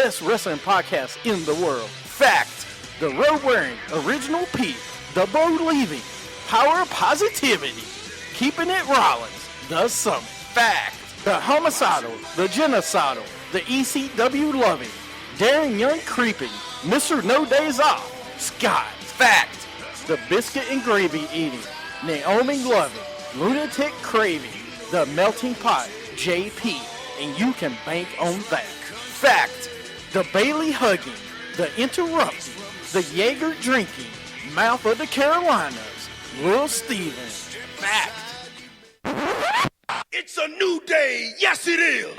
best wrestling podcast in the world. Fact, the road-wearing original Pete, the believing, power of positivity, keeping it Rollins, the Summit. Fact, the homicidal, the genocidal, the ECW loving, daring young creeping, Mr. No Days Off, Scott. Fact, the biscuit and gravy eating, Naomi loving, lunatic craving, the melting pot, JP, and you can bank on that. Fact, the Bailey hugging, the interrupting, the Jaeger drinking, mouth of the Carolinas, Lil Steven. Fact. It's a new day. Yes, it is.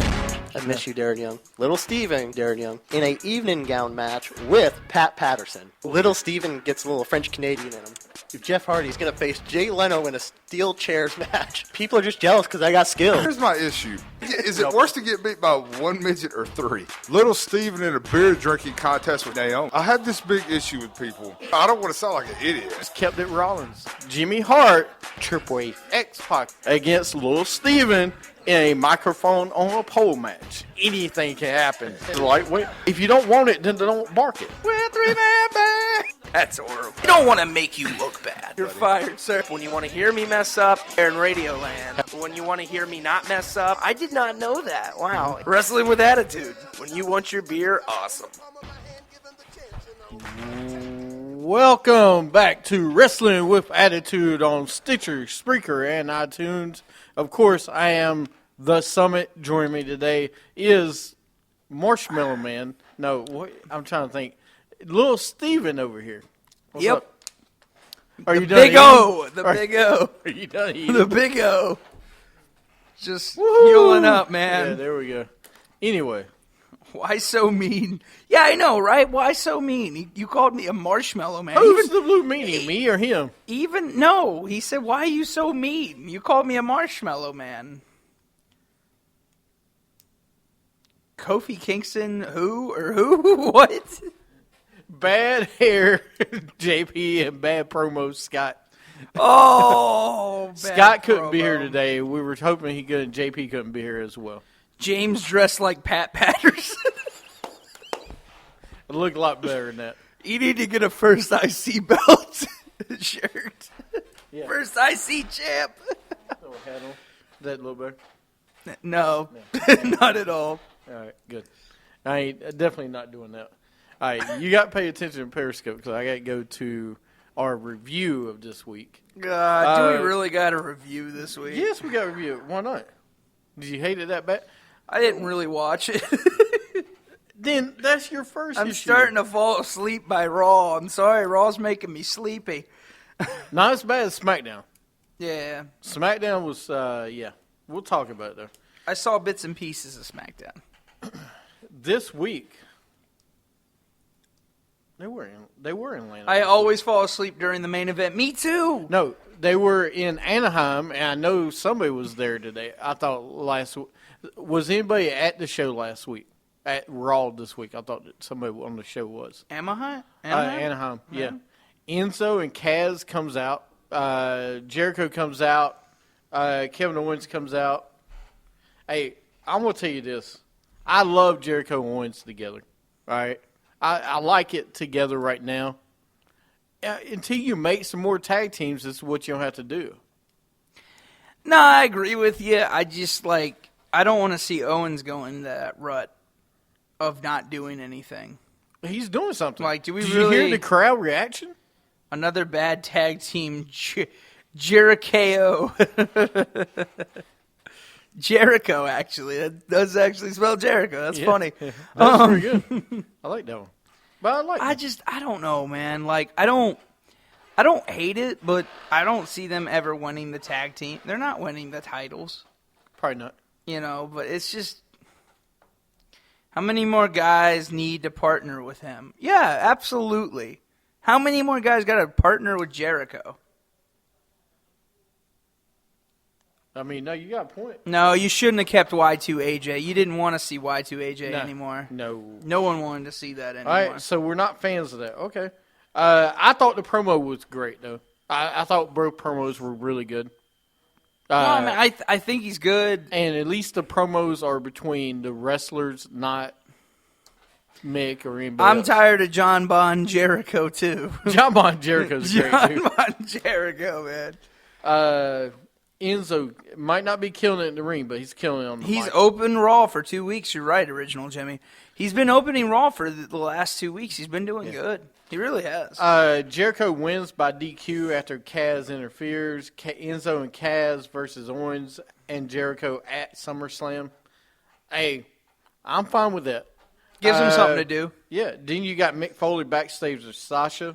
I miss you, Darren Young. Little Steven, Darren Young, in a evening gown match with Pat Patterson. Little Steven gets a little French Canadian in him. If Jeff Hardy's going to face Jay Leno in a steel chairs match, people are just jealous because I got skill. Here's my issue. Is it worse to get beat by one midget or three? Little Steven in a beer drinking contest with Naomi. I have this big issue with people. I don't want to sound like an idiot. Just kept it Rollins. Jimmy Hart, Triple H, X-Pac against Lil Steven in a microphone on a pole match. Anything can happen. Lightweight. If you don't want it, then don't bark it. We're three-man band. That's horrible. I don't want to make you look bad. You're fired, sir. When you want to hear me mess up, they're in Radioland. When you want to hear me not mess up, I did not know that. Wow. Wrestling with Attitude. When you want your beer, awesome. Welcome back to Wrestling with Attitude on Stitcher, Spreaker, and iTunes. Of course, I am the Summit. Joining me today is Marshmallow Man. No, I'm trying to think. Little Steven over here. What's Yep. up? Are you The done Big eating? O. The Big O. Are you done eating? The Big O. Just Woo-hoo. fueling up, man. Yeah, there we go. Anyway. Why so mean? Yeah, I know, right? Why so mean? You called me a marshmallow man. Who's the blue meanie, me or him? No, he said, why are you so mean? You called me a marshmallow man. Kofi Kingston, who? Or who? What? Bad hair, JP, and bad promo, Scott. Oh, bad Scott couldn't be promo. here today. We were hoping he could. JP couldn't be here as well. James dressed like Pat Patterson. It looked a lot better than that. You need to get a first IC belt shirt. Yeah. First IC champ. Little hat on. Is that a little better? No, not at all. All right, good. I ain't definitely not doing that. All right, you got to pay attention to Periscope because I got to go to our review of this week. God, do we really got a review this week? Yes, we got a review. Why not? Did you hate it that bad? I didn't really watch it. Then that's your first I'm issue. starting to fall asleep by Raw. I'm sorry, Raw's making me sleepy. Not as bad as Smackdown. Yeah. Smackdown was, yeah. We'll talk about it, though. I saw bits and pieces of SmackDown. This week, they were in Atlanta. I always fall asleep during the main event. Me too. No, they were in Anaheim, and I know somebody was there today. I thought was anybody at the show last week? At Raw this week? I thought that somebody on the show was. Anaheim? Anaheim, yeah. Enzo and Kaz comes out. Jericho comes out. Kevin Owens comes out. Hey, I'm going to tell you this. I love Jericho and Owens together. All right? I like it together right now. Until you make some more tag teams, this is what you'll have to do. No, I agree with you. I just, I don't want to see Owens go in that rut of not doing anything. He's doing something. Do we Did really you hear the crowd reaction? Another bad tag team, Jericho. Jericho, actually. That does actually spell Jericho. That's funny. That's pretty good. I like that one. But I don't know, man. I don't hate it, but I don't see them ever winning the tag team. They're not winning the titles. Probably not. But it's just, how many more guys need to partner with him? Yeah, absolutely. How many more guys got to partner with Jericho? I mean, no, you got a point. No, you shouldn't have kept Y2AJ. You didn't want to see Y2AJ anymore. No. No one wanted to see that anymore. All right, so we're not fans of that. Okay. I thought the promo was great, though. I thought both promos were really good. I think he's good. And at least the promos are between the wrestlers, not Mick or anybody I'm else. tired of John Bon Jericho, too. John Bon Jericho's great, John dude. Bon Jericho, man. Enzo might not be killing it in the ring, but he's killing it on the He's mic. opened Raw for 2 weeks. You're right, Original Jimmy. He's been opening Raw for the last 2 weeks. He's been doing good. He really has. Jericho wins by DQ after Kaz interferes. Enzo and Kaz versus Owens and Jericho at SummerSlam. Hey, I'm fine with that. Gives him something to do. Yeah. Then you got Mick Foley backstage with Sasha.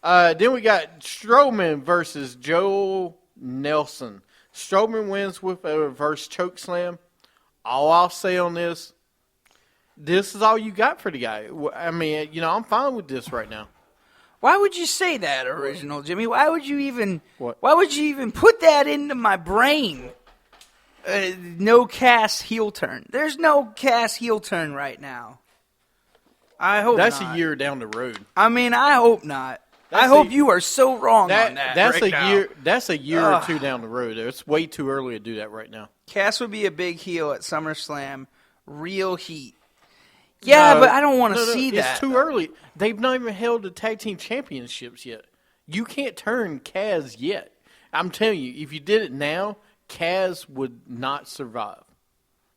Then we got Strowman versus Joe Nelson. Strowman wins with a reverse chokeslam. All I'll say on this is all you got for the guy. I mean, I'm fine with this right now. Why would you say that, Original Jimmy? Why would you even? What? Why would you even put that into my brain? No Cass heel turn. There's no Cass heel turn right now. I hope That's not. a year down the road. I mean, I hope not. I hope you are so wrong on that. That's right a now. year. That's a year or two down the road. It's way too early to do that right now. Cass would be a big heel at SummerSlam. Real heat. Yeah, No, but I don't want to see that. It's too early. They've not even held the tag team championships yet. You can't turn Kaz yet. I'm telling you, if you did it now, Kaz would not survive.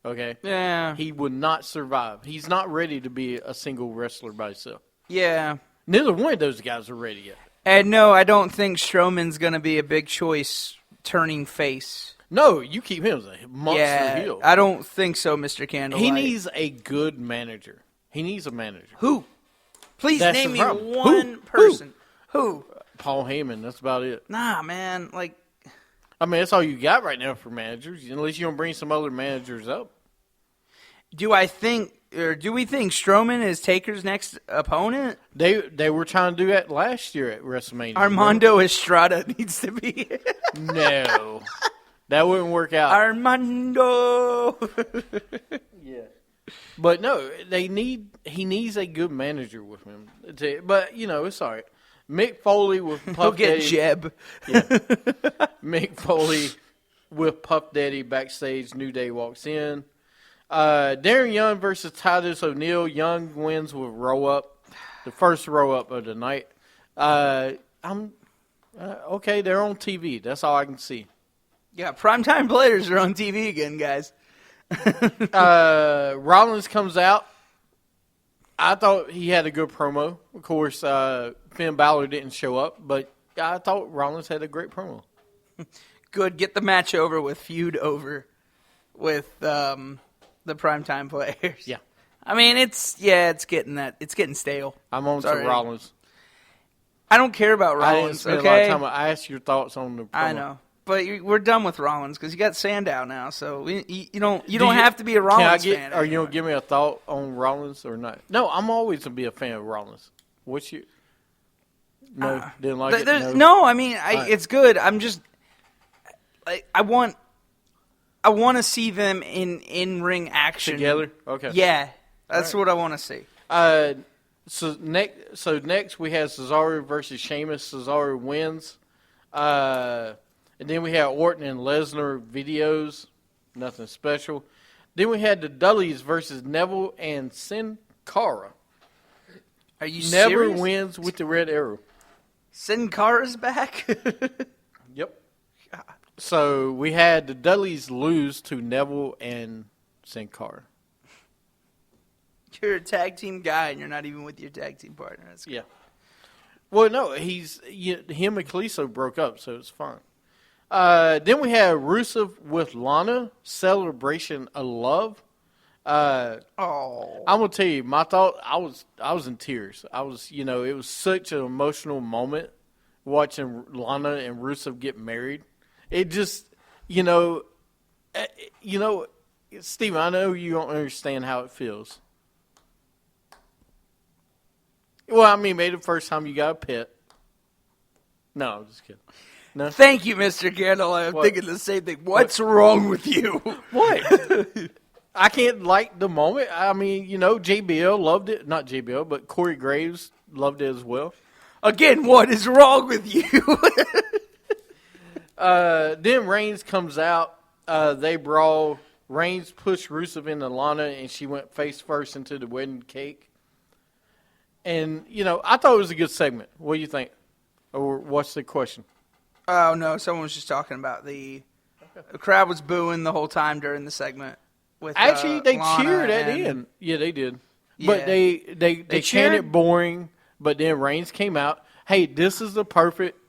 Okay? Yeah. He would not survive. He's not ready to be a single wrestler by himself. Yeah. Neither one of those guys are ready yet. And no, I don't think Strowman's going to be a big choice turning face. No, you keep him as a monster heel. I don't think so, Mr. Candlelight. He needs a good manager. He needs a manager. Who? Please That's name the me problem. one person. Who? Paul Heyman. That's about it. Nah, man. Like, I mean, that's all you got right now for managers, unless you don't bring some other managers up. do we think Strowman is Taker's next opponent? They were trying to do that last year at WrestleMania. Armando Estrada needs to be. No. That wouldn't work out. Armando. But no, he needs a good manager with him. But, it's all right. Mick Foley with He'll Puff get Daddy. Jeb. Mick Foley with Puff Daddy backstage. New Day walks in. Darren Young versus Titus O'Neil. Young wins with roll up, the first roll up of the night. Okay. They're on TV. That's all I can see. Yeah, primetime players are on TV again, guys. Rollins comes out. I thought he had a good promo. Of course, Finn Balor didn't show up, but I thought Rollins had a great promo. Good. Get the match over with. Feud over with the primetime players. Yeah. I mean, it's getting stale. I'm on Sorry. to Rollins. I don't care about I didn't Rollins, spend okay? a lot of time. I asked your thoughts on the promo. I know. But we're done with Rollins because you got Sandow now, so you don't have to be a Rollins fan. Are you anymore. gonna give me a thought on Rollins or not? No, I'm always gonna be a fan of Rollins. What's your? No, didn't like it. No, I mean, Right. it's good. I'm just, I want to see them in ring action Together? Okay. Yeah, that's what I want to see. So next we have Cesaro versus Sheamus. Cesaro wins. And then we had Orton and Lesnar videos. Nothing special. Then we had the Dudleys versus Neville and Sin Cara. Are you Never serious? wins with the red arrow. Sin Cara's back? Yep. So we had the Dudleys lose to Neville and Sin Cara. You're a tag team guy, and you're not even with your tag team partner. That's Yeah. Well, no, him and Kalisto broke up, so it's fine. Then we had Rusev with Lana, Celebration of Love. I'm gonna tell you my thought. I was in tears. I was, it was such an emotional moment watching Lana and Rusev get married. It just, Steven, I know you don't understand how it feels. Well, I mean, maybe the first time you got a pet. No, I'm just kidding. No. Thank you, Mr. Candlelight. I'm What? thinking the same thing. What's wrong with you? What? I can't like the moment. I mean, JBL loved it. Not JBL, but Corey Graves loved it as well. Again, what is wrong with you? Then Reigns comes out. They brawl. Reigns pushed Rusev into Lana, and she went face first into the wedding cake. And, I thought it was a good segment. What do you think? Or what's the question? Oh, no, someone was just talking about the crowd was booing the whole time during the segment. With Actually, they Lana cheered at the and- end. Yeah, they did. Yeah. But they cheered. chanted boring, but then Reigns came out. Hey, this is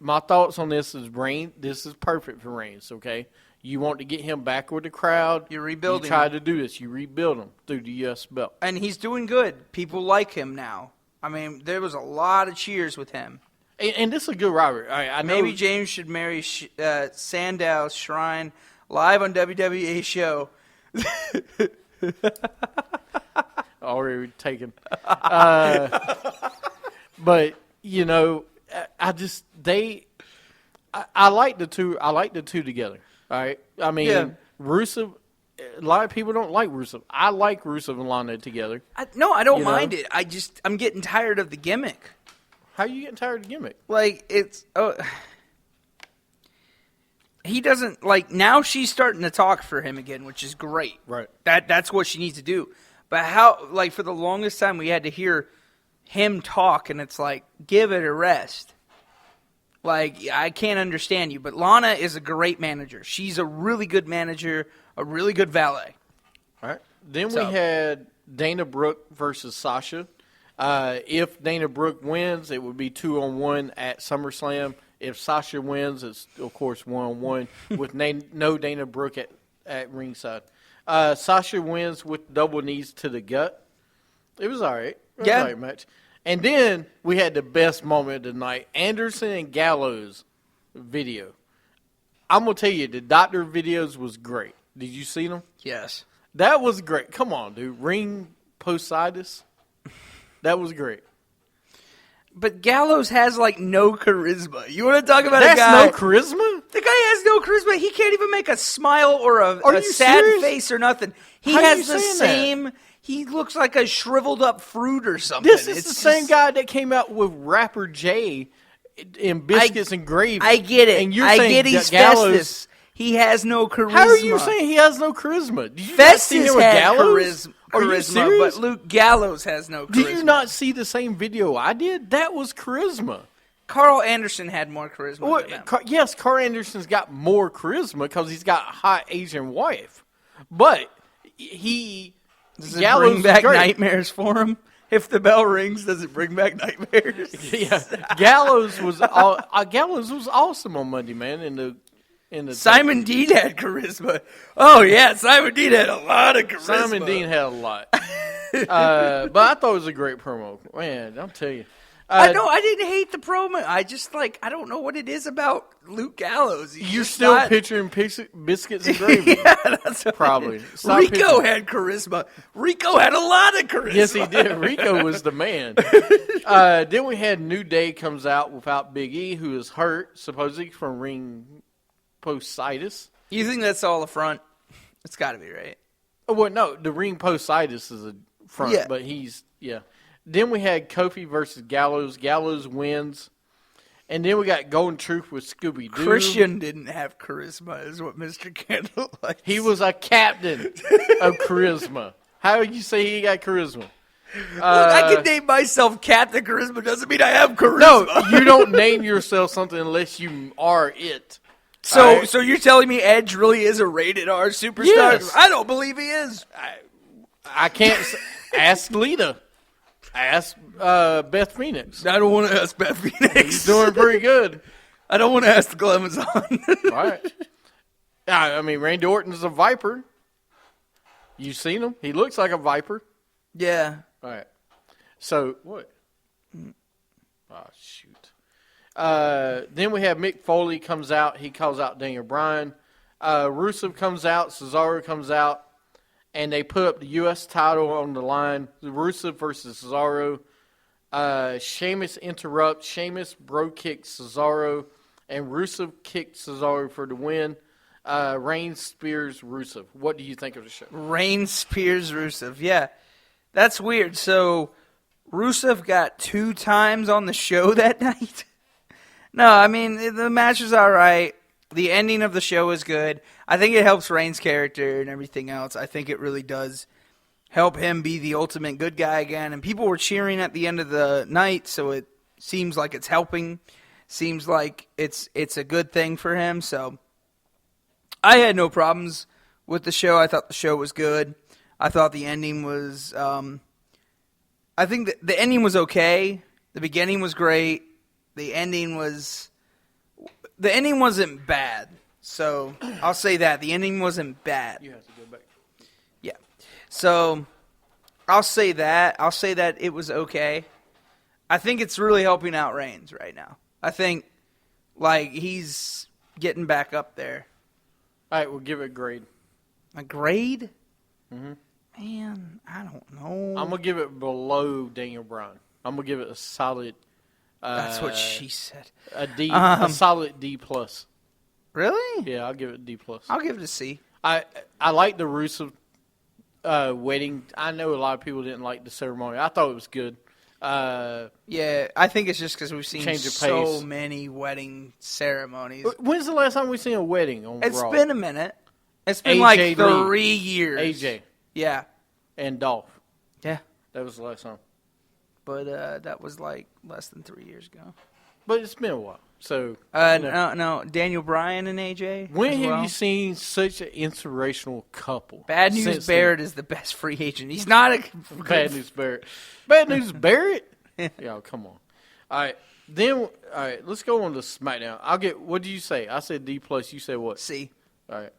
my thoughts on this is this is perfect for Reigns, okay? You want to get him back with the crowd. You're rebuilding You try him. to do this. You rebuild him through the U.S. belt. And he's doing good. People like him now. I mean, there was a lot of cheers with him. And this is a good rivalry. I know. Maybe James should marry Sandow's Shrine live on WWE show. Already taken. But I like the two. I like the two together. All right. I mean, Yeah. Rusev. A lot of people don't like Rusev. I like Rusev and Lana together. I don't mind it. I'm getting tired of the gimmick. How are you getting tired of the gimmick? Like, he doesn't, now she's starting to talk for him again, which is great. Right. That's what she needs to do. But how, for the longest time, we had to hear him talk, and it's like, give it a rest. I can't understand you. But Lana is a great manager. She's a really good manager, a really good valet. All right. Then So- we had Dana Brooke versus Sasha. If Dana Brooke wins, it would be 2-on-1 at SummerSlam. If Sasha wins, it's, of course, 1-on-1 with no Dana Brooke at ringside. Sasha wins with double knees to the gut. It was all right. It was Yeah. all right match. And then we had the best moment of the night, Anderson and Gallows video. I'm going to tell you, the doctor videos was great. Did you see them? Yes. That was great. Come on, dude. Ring postcitis. That was great. But Gallows has, no charisma. You want to talk about That's a guy? no charisma? The guy has no charisma. He can't even make a smile or Are a you sad serious? face or nothing. He How has you the saying same. He looks like a shriveled up fruit or something. This is It's the same just- guy that came out with Rapper J in Biscuits and Gravy. I get it. And you're I saying get he's Gallows. Festus. He has no charisma. How are you saying he has no charisma? Did you not see Festus him with had Gallows? Are you charisma, serious? but Luke Gallows has no charisma. Did you not see the same video I did? That was charisma. Carl Anderson had more charisma than him. Yes, Carl Anderson's got more charisma because he's got a hot Asian wife. But Does it Gallows bring back is great. nightmares for him? If the bell rings, does it bring back nightmares? Yeah, Gallows was awesome on Monday, man. In the Simon Dean had charisma. Oh, yeah, Simon Dean had a lot of charisma. Simon Dean had a lot, but I thought it was a great promo. Man, I'll tell you. I know, I didn't hate the promo. I just, I don't know what it is about Luke Gallows. He's You're just still not- picturing Biscuits and Gravy. Yeah, that's what Probably. I did. Stop Rico picturing- had charisma. Rico had a lot of charisma. Yes, he did. Rico was the man. Then we had New Day comes out without Big E, who is hurt, supposedly from ring postcitis. You think that's all a front? It's got to be, right? Oh, well, no, the ring postcitis is a front, Yeah. but yeah. Then we had Kofi versus Gallows. Gallows wins. And then we got Golden Truth with Scooby-Doo. Christian didn't have charisma, is what Mr. Kendall likes. He was a captain of charisma. How would you say he got charisma? Look, I can name myself Captain Charisma. Doesn't mean I have charisma. No, you don't name yourself something unless you are it. So you're telling me Edge really is a rated R superstar? Yes. I don't believe he is. I can't ask Lita. Ask Beth Phoenix. I don't want to ask Beth Phoenix. He's doing pretty good. I don't want to ask the Clemens on. All right. I mean, Randy Orton's a Viper. You seen him? He looks like a Viper. Yeah. All right. So, what? Oh, shoot. Then we have Mick Foley comes out. He calls out Daniel Bryan. Rusev comes out. Cesaro comes out. And they put up the U.S. title on the line. Rusev versus Cesaro. Sheamus interrupts. Sheamus bro kicks Cesaro. And Rusev kicked Cesaro for the win. Reigns spears Rusev. What do you think of the show? Reigns spears Rusev. Yeah. That's weird. So, Rusev got 2 times on the show that night? No, I mean, the match was all right. The ending of the show is good. I think it helps Reigns' character and everything else. I think it really does help him be the ultimate good guy again. And people were cheering at the end of the night, so it seems like it's helping. Seems like it's a good thing for him. So I had no problems with the show. I thought the show was good. I thought the ending was I think the ending was okay. The beginning was great. The ending wasn't bad. So I'll say that. The ending wasn't bad. You have to go back. Yeah. So I'll say that. I'll say that it was okay. I think it's really helping out Reigns right now. I think, like, he's getting back up there. All right, we'll give it a grade. A grade? Mm-hmm. Man, I don't know. I'm going to give it below Daniel Bryan. I'm going to give it a solid... That's what she said. A D, a solid D+. Really? Yeah, I'll give it D+. I'll give it a C. I like the Rusev wedding. I know a lot of people didn't like the ceremony. I thought it was good. Yeah, I think it's just because we've seen Change of so pace. many wedding ceremonies. When's the last time we seen a wedding on It's Raw? been a minute. It's been AJ like Lee. 3 years. AJ Yeah. and Dolph. Yeah. That was the last time. But that was like less than 3 years ago. But it's been a while. So No, Daniel Bryan and AJ. when as have well. you seen such an inspirational couple? Bad News since Barrett is the best free agent. He's not a then? Bad News Barrett. Bad News Barrett? Yeah, come on. All right. Then, let's go on to SmackDown. I'll get, what do you say? I said D+. You said what? C. All right.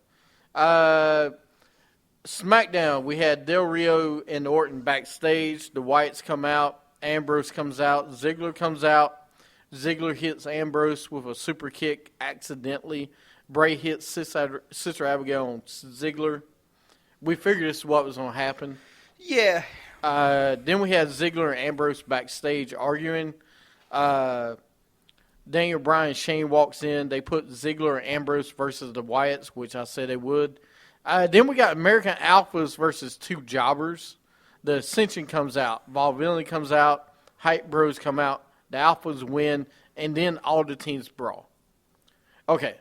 SmackDown, we had Del Rio and Orton backstage. The Wyatts come out. Ambrose comes out. Ziggler comes out. Ziggler hits Ambrose with a super kick accidentally. Bray hits Sister Abigail on Ziggler. We figured this is what was going to happen. Yeah. Then we had Ziggler and Ambrose backstage arguing. Daniel Bryan and Shane walks in. They put Ziggler and Ambrose versus the Wyatts, which I said they would. Then we got American Alphas versus two jobbers. The Ascension comes out. Vaudevillian comes out. Hype Bros come out. The Alphas win. And then all the teams brawl. Okay.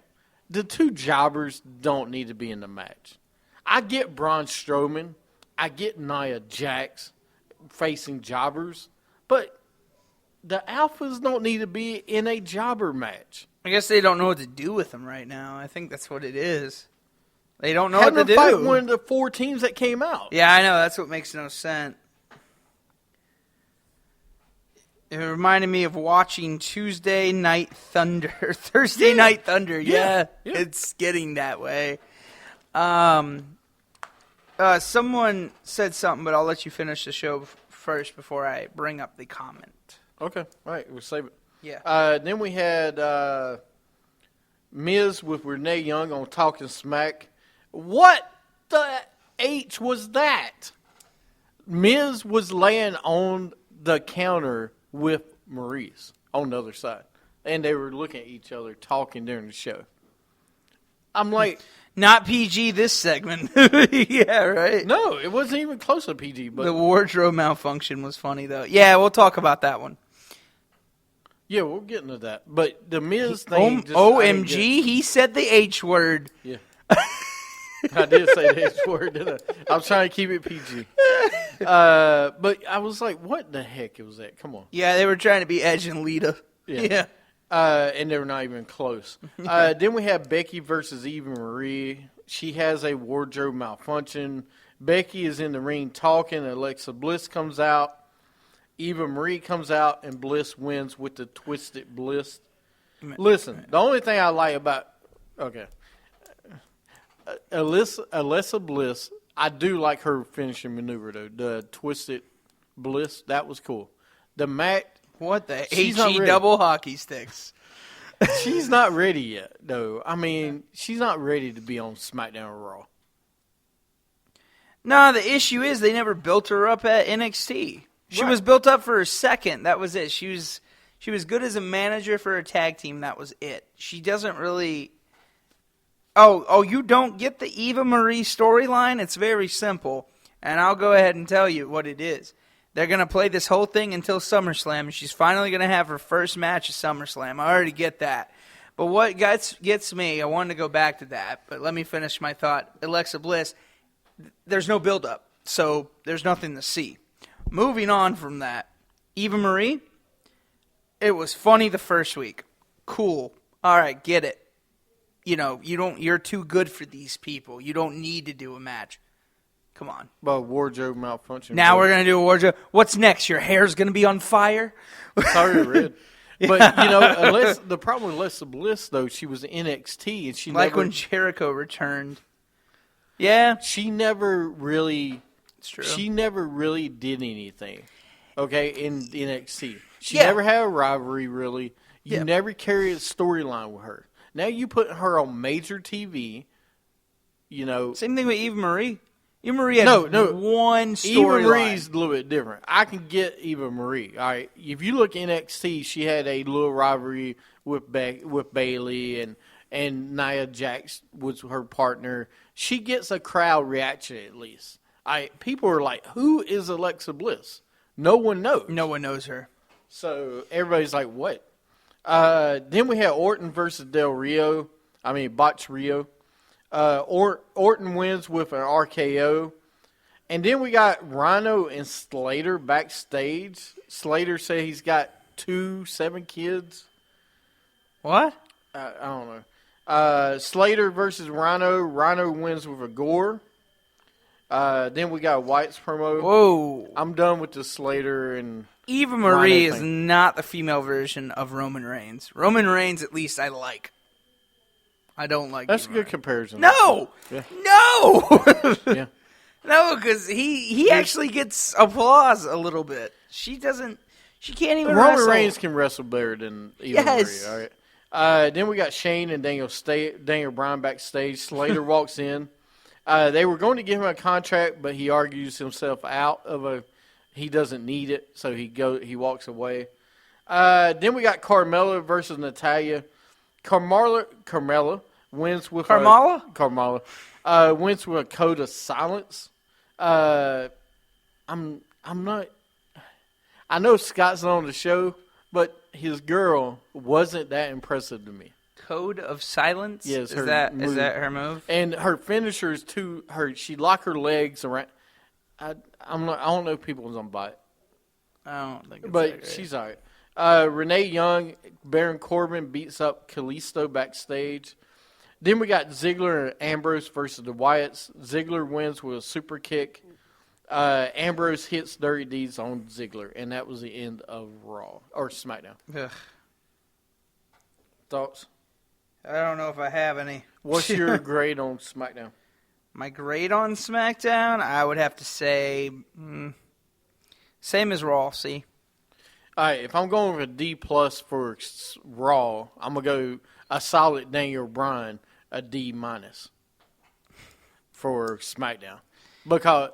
The two jobbers don't need to be in the match. I get Braun Strowman. I get Nia Jax facing jobbers. But the Alphas don't need to be in a jobber match. I guess they don't know what to do with him right now. I think that's what it is. They don't know Have what to them fight do. one of the four teams that came out. Yeah, I know. That's what makes no sense. It reminded me of watching Tuesday Night Thunder. Thursday Night Thunder. Yeah, it's getting that way. Someone said something, but I'll let you finish the show first before I bring up the comment. Okay. All right. We'll save it. Yeah. Then we had Miz with Renee Young on Talking Smack. What the H was that? Miz was laying on the counter with Maurice on the other side. And they were looking at each other talking during the show. I'm like... Not PG this segment. Yeah, right? No, it wasn't even close to PG. But the wardrobe malfunction was funny, though. Yeah, we'll talk about that one. Yeah, we'll get into that. But the Miz thing... OMG, he said the H word. Yeah. I did say the H word, didn't I? I was trying to keep it PG. But I was like, what the heck was that? Come on. Yeah, they were trying to be Edge and Lita. Yeah. And they were not even close. Then we have Becky versus Eva Marie. She has a wardrobe malfunction. Becky is in the ring talking. Alexa Bliss comes out. Eva Marie comes out, and Bliss wins with the Twisted Bliss. Listen, the only thing I like about... Okay. Alexa Bliss, I do like her finishing maneuver, though. The Twisted Bliss, that was cool. The match... What the She's not HE ready. double hockey sticks? She's not ready yet, though. I mean, she's not ready to be on SmackDown or Raw. No, the issue is they never built her up at NXT. She Right. was built up for a second. That was it. She was good as a manager for a tag team. That was it. She doesn't really... Oh, you don't get the Eva Marie storyline? It's very simple. And I'll go ahead and tell you what it is. They're going to play this whole thing until SummerSlam, and she's finally going to have her first match at SummerSlam. I already get that. But what gets me, I wanted to go back to that, but let me finish my thought. Alexa Bliss, there's no build-up. So there's nothing to see. Moving on from that, Eva Marie, it was funny the first week. Cool. All right, get it. You're too good for these people. You don't need to do a match. Come on. But wardrobe malfunction. Now we're going to do a wardrobe. What's next? Your hair's going to be on fire? Sorry, red. But, the problem with Alexa Bliss, though, she was in NXT. And she when Jericho returned. Yeah. She never really... It's true. She never really did anything, okay, in NXT. She Yeah. never had a rivalry, really. You Yeah. never carried a storyline with her. Now you put her on major TV, Same thing with Eva Marie. Eva Marie had one Eva Marie's storyline. a little bit different. I can get Eva Marie. All right, if you look NXT, she had a little rivalry with Bayley and Nia Jax was her partner. She gets a crowd reaction at least. People are like, who is Alexa Bliss? No one knows. No one knows her. So everybody's like, what? Then we had Orton versus Botch Rio. Orton wins with an RKO. And then we got Rhino and Slater backstage. Slater said he's got 7 kids. What? I don't know. Slater versus Rhino. Rhino wins with a gore. Then we got White's promo. Whoa. I'm done with the Slater and Eva Marie Rhino is thing. not the female version of Roman Reigns. Roman Reigns, at least, I like. I don't like That's Eva a good Marie. comparison. No! Yeah. No! Yeah. No, because he actually gets applause a little bit. She can't even Roman wrestle. Reigns can wrestle better than Eva Yes. Marie. All right. Then we got Shane and Daniel Bryan backstage. Slater walks in. They were going to give him a contract, but he argues himself out of he doesn't need it, so he walks away. Then we got Carmella versus Natalya. Carmella wins with Carmella wins with a code of silence. I'm not. I know Scott's not on the show, but his girl wasn't that impressive to me. Code of silence. Yes, is that her move? And her finisher is she locked her legs around. I don't know if people was on buy it. I don't think it's But that great. she's all right. Renee Young, Baron Corbin beats up Kalisto backstage. Then we got Ziggler and Ambrose versus the Wyatts. Ziggler wins with a super kick. Ambrose hits Dirty Deeds on Ziggler, and that was the end of Raw or SmackDown. Ugh. Thoughts? I don't know if I have any. What's your grade on SmackDown? My grade on SmackDown, I would have to say same as Raw. C. All right, if I'm going with a D plus for Raw, I'm gonna go a solid Daniel Bryan, a D minus for SmackDown because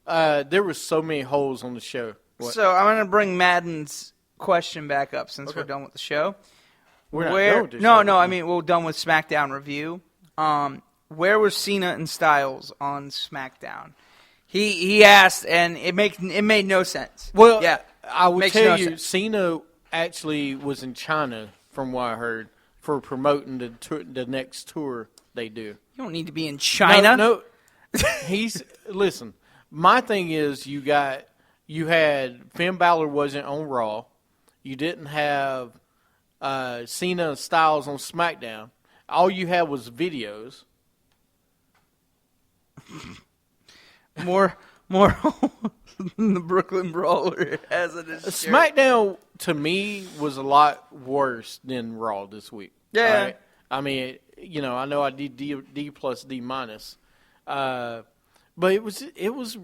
there was so many holes on the show. What? So I'm going to bring Madden's question back up since we're Okay. done with the show. We're not Where? done with this No, show. no. I mean, we're done with SmackDown review. Where was Cena and Styles on SmackDown? He asked, and it made no sense. Well, yeah, I will makes tell no you, sense. Cena actually was in China, from what I heard, for promoting the next tour they do. You don't need to be in China. No, listen. My thing is, you had Finn Balor wasn't on Raw. You didn't have Cena and Styles on SmackDown. All you had was videos. More than the Brooklyn Brawler has it as shirt. SmackDown, to me, was a lot worse than Raw this week. Yeah. Right? I mean, I know I did D plus, D minus. But it was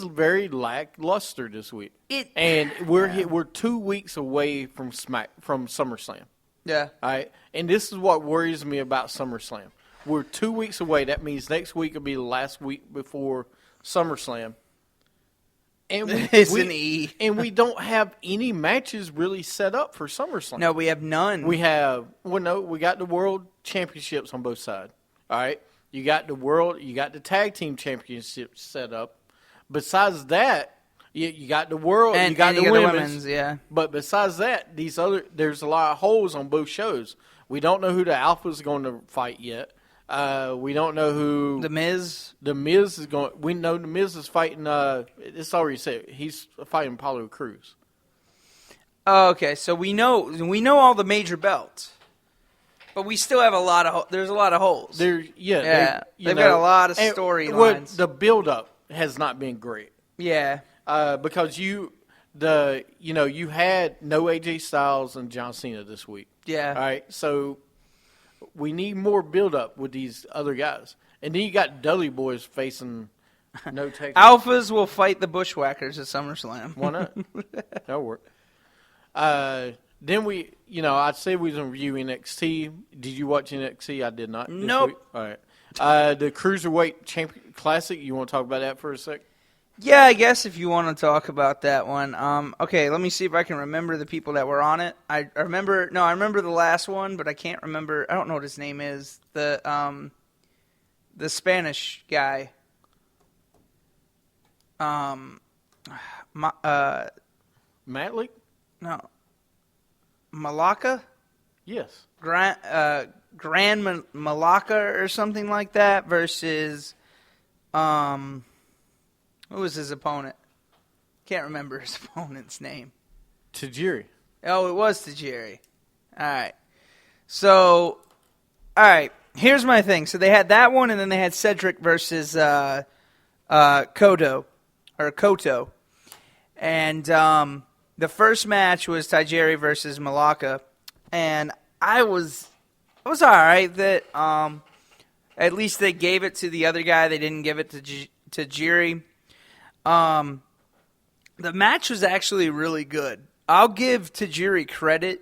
very lackluster this week. And we're 2 weeks away from SummerSlam. Yeah. All right? And this is what worries me about SummerSlam. We're 2 weeks away. That means next week will be the last week before SummerSlam. And It's an E. And we don't have any matches really set up for SummerSlam. No, we have none. We got the World Championships on both sides. All right? You got the Tag Team Championships set up. Besides that, you got the World, and you got the women's. Yeah. But besides that, there's a lot of holes on both shows. We don't know who the Alpha's going to fight yet. We don't know who The Miz. The Miz is going. We know The Miz is fighting. It's already said he's fighting Apollo Crews. Oh, okay, so we know all the major belts, but we still have there's a lot of holes. They've got a lot of storylines. The build up has not been great. Yeah, because you had no AJ Styles and John Cena this week. Yeah. All right, so we need more build up with these other guys, and then you got Dudley Boys facing no take. Alphas will fight the Bushwhackers at SummerSlam. Why not? That'll work. Then I said we was going to review NXT. Did you watch NXT? I did not. Nope. Week. All right. The Cruiserweight Champion Classic, you want to talk about that for a sec? Yeah, I guess if you want to talk about that one. Okay, let me see if I can remember the people that were on it. I remember the last one, but I can't remember. I don't know what his name is. The Spanish guy. Matlick? No. Malacca? Yes. Grand Malacca or something like that versus who was his opponent? Can't remember his opponent's name. Tajiri. Oh, it was Tajiri. All right. So, all right. Here's my thing. So they had that one, and then they had Cedric versus Koto. And the first match was Tajiri versus Malacca, and I was all right that at least they gave it to the other guy. They didn't give it to Tajiri. The match was actually really good. I'll give Tajiri credit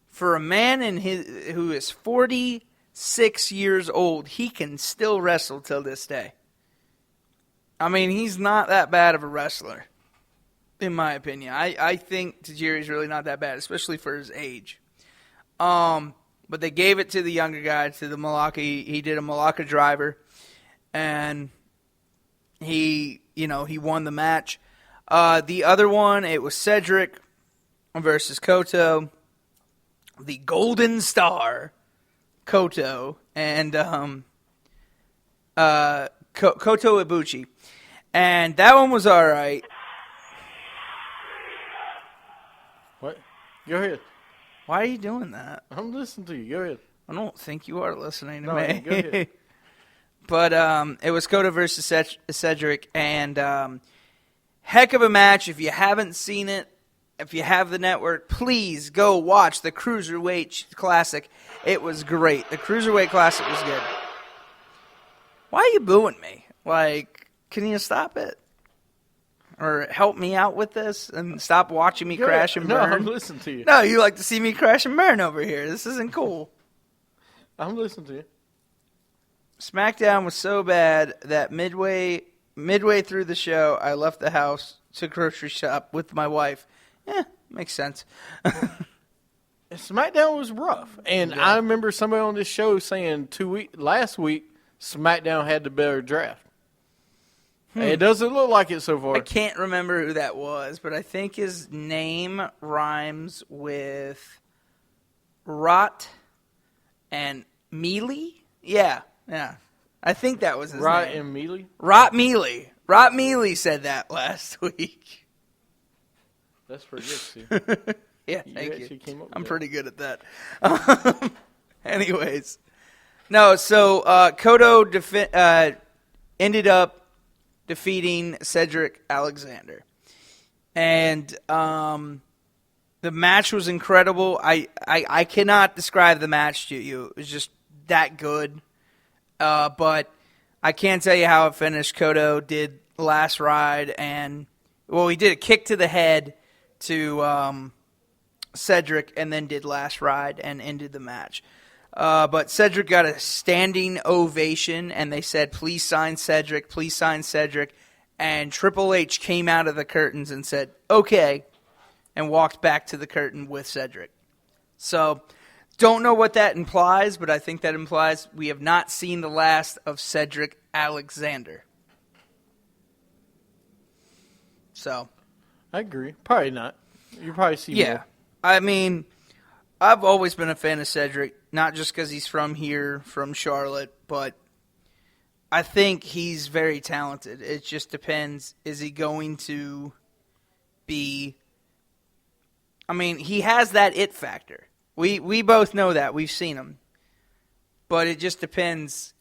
for a man who is 46 years old. He can still wrestle till this day. I mean, he's not that bad of a wrestler, in my opinion. I think Tajiri's really not that bad, especially for his age. But they gave it to the younger guy, to the Malacca. He did a Malacca driver, and he won the match. The other one, it was Cedric versus Koto, the Golden Star, Koto, and Koto Ibushi. And that one was all right. What? Go ahead. Why are you doing that? I'm listening to you. Go ahead. I don't think you are listening to No, me. go ahead. But it was Koto versus Cedric, and heck of a match. If you haven't seen it, if you have the network, please go watch the Cruiserweight Classic. It was great. The Cruiserweight Classic was good. Why are you booing me? Like, can you stop it? Or help me out with this and stop watching me crash and burn? No, I'm listening to you. No, you like to see me crash and burn over here. This isn't cool. I'm listening to you. SmackDown was so bad that midway through the show, I left the house to grocery shop with my wife. Makes sense. SmackDown was rough. And I remember somebody on this show saying last week, SmackDown had the better draft. It doesn't look like it so far. I can't remember who that was, but I think his name rhymes with Rot and Mealy. Yeah. I think that was his Rot name. and Mealy? Rot Mealy. Rot Mealy said that last week. That's pretty good, Steve. Yeah, thank you. Came up with I'm that. pretty good at that. Anyways. No, so Koto ended up defeating Cedric Alexander. And the match was incredible. I cannot describe the match to you. It was just that good. But I can't tell you how it finished. Koto did last ride, and he did a kick to the head to Cedric, and then did last ride and ended the match. But Cedric got a standing ovation, and they said, "Please sign Cedric, please sign Cedric." And Triple H came out of the curtains and said, "Okay," and walked back to the curtain with Cedric. So, don't know what that implies, but I think that implies we have not seen the last of Cedric Alexander. So, I agree. Probably not. You probably see more. I mean, I've always been a fan of Cedric. not just because he's from here, from Charlotte, but I think he's very talented. It just depends. Is he going to be... I mean, he has that it factor. We both know that. We've seen him. But it just depends.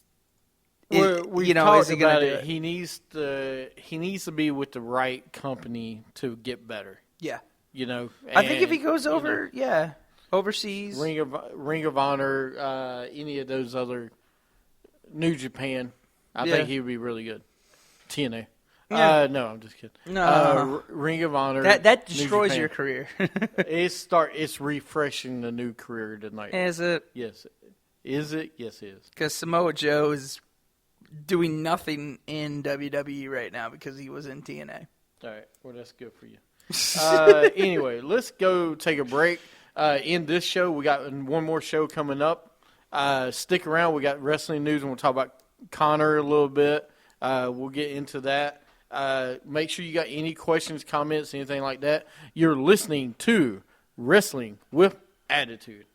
We talked is he about do it. He needs to be with the right company to get better. Yeah. I think if he goes over, overseas. Ring of Honor, any of those other New Japan, I think he would be really good. TNA. Yeah. No, I'm just kidding. No. Ring of Honor. That New destroys Japan. your career. It's refreshing the new career tonight. Is it? Yes. Is it? Yes, it is. Because Samoa Joe is doing nothing in WWE right now because he was in TNA. All right. Well, that's good for you. Anyway, let's go take a break. In this show, we got one more show coming up. Stick around. We got wrestling news, and we'll talk about Connor a little bit. We'll get into that. Make sure you got any questions, comments, anything like that. You're listening to Wrestling with Attitude.